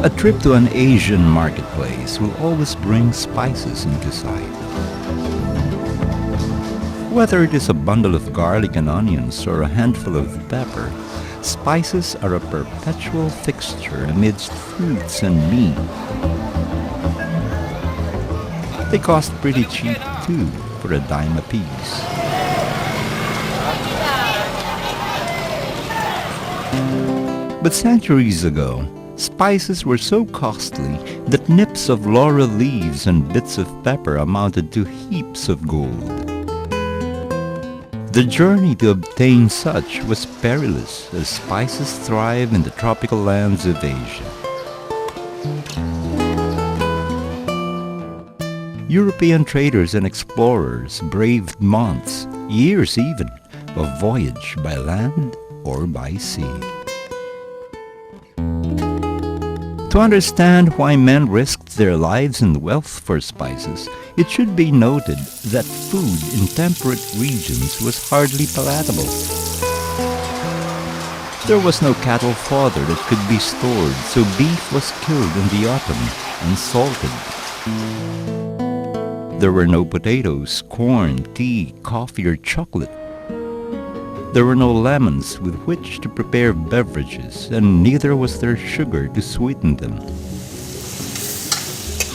A trip to an Asian marketplace will always bring spices into sight. Whether it is a bundle of garlic and onions or a handful of pepper, spices are a perpetual fixture amidst fruits and meat. They cost pretty cheap too, for a dime apiece. But centuries ago, spices were so costly that nips of laurel leaves and bits of pepper amounted to heaps of gold. The journey to obtain such was perilous, as spices thrive in the tropical lands of Asia. European traders and explorers braved months, years even, of voyage by land or by sea. To understand why men risked their lives and wealth for spices, it should be noted that food in temperate regions was hardly palatable. There was no cattle fodder that could be stored, so beef was killed in the autumn and salted. There were no potatoes, corn, tea, coffee, or chocolate. There were no lemons with which to prepare beverages, and neither was there sugar to sweeten them.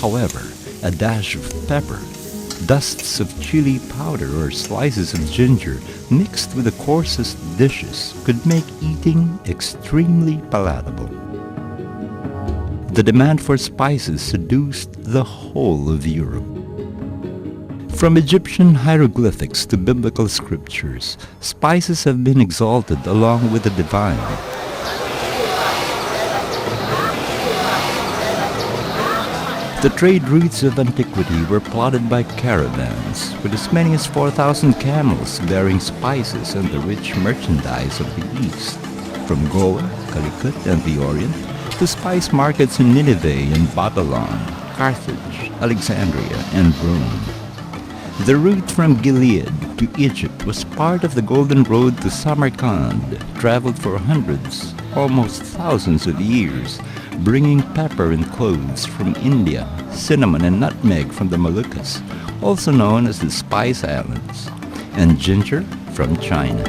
However, a dash of pepper, dusts of chili powder, or slices of ginger mixed with the coarsest dishes could make eating extremely palatable. The demand for spices seduced the whole of Europe. From Egyptian hieroglyphics to biblical scriptures, spices have been exalted along with the divine. The trade routes of antiquity were plotted by caravans, with as many as 4,000 camels bearing spices and the rich merchandise of the East, from Goa, Calicut, and the Orient, to spice markets in Nineveh and Babylon, Carthage, Alexandria, and Rome. The route from Gilead to Egypt was part of the Golden Road to Samarkand, traveled for hundreds, almost thousands of years, bringing pepper and cloves from India, cinnamon and nutmeg from the Moluccas, also known as the Spice Islands, and ginger from China.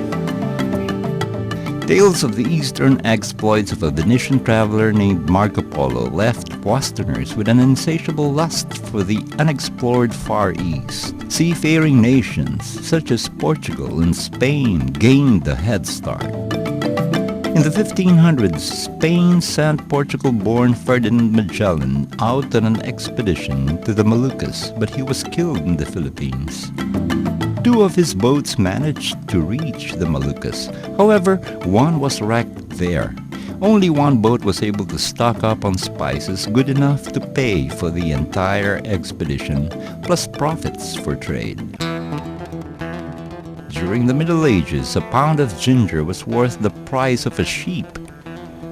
Tales of the eastern exploits of a Venetian traveler named Marco Polo left Westerners with an insatiable lust for the unexplored Far East. Seafaring nations such as Portugal and Spain gained a head start. In the 1500s, Spain sent Portugal-born Ferdinand Magellan out on an expedition to the Moluccas, but he was killed in the Philippines. Two of his boats managed to reach the Moluccas. However, one was wrecked there. Only one boat was able to stock up on spices good enough to pay for the entire expedition, plus profits for trade. During the Middle Ages, a pound of ginger was worth the price of a sheep.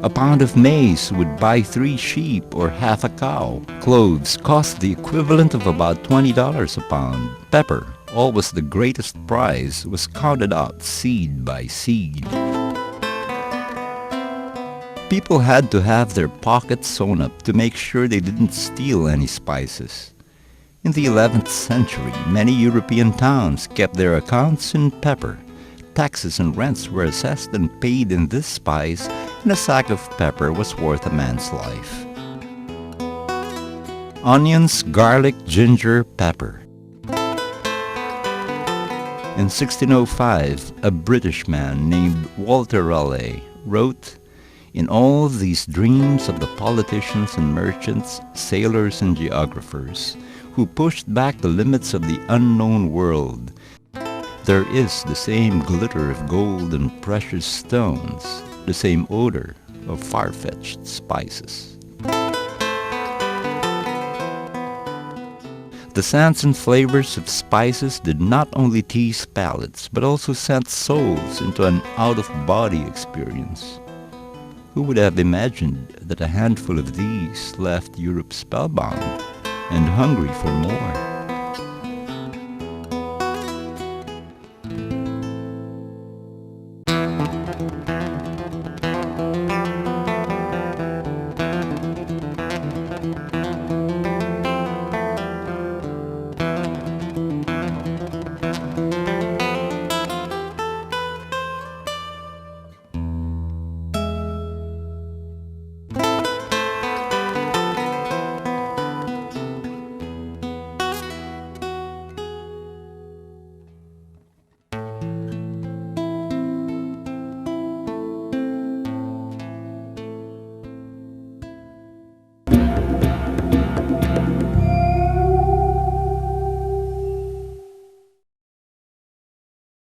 A pound of maize would buy 3 sheep or half a cow. Cloves cost the equivalent of about $20 a pound. Pepper, always the greatest prize, was counted out seed by seed. People had to have their pockets sewn up to make sure they didn't steal any spices. In the 11th century, many European towns kept their accounts in pepper. Taxes and rents were assessed and paid in this spice, and a sack of pepper was worth a man's life. Onions, garlic, ginger, pepper. In 1605, a British man named Walter Raleigh wrote, "In all these dreams of the politicians and merchants, sailors and geographers, who pushed back the limits of the unknown world, there is the same glitter of gold and precious stones, the same odor of far-fetched spices." The scents and flavors of spices did not only tease palates, but also sent souls into an out-of-body experience. Who would have imagined that a handful of these left Europe spellbound and hungry for more?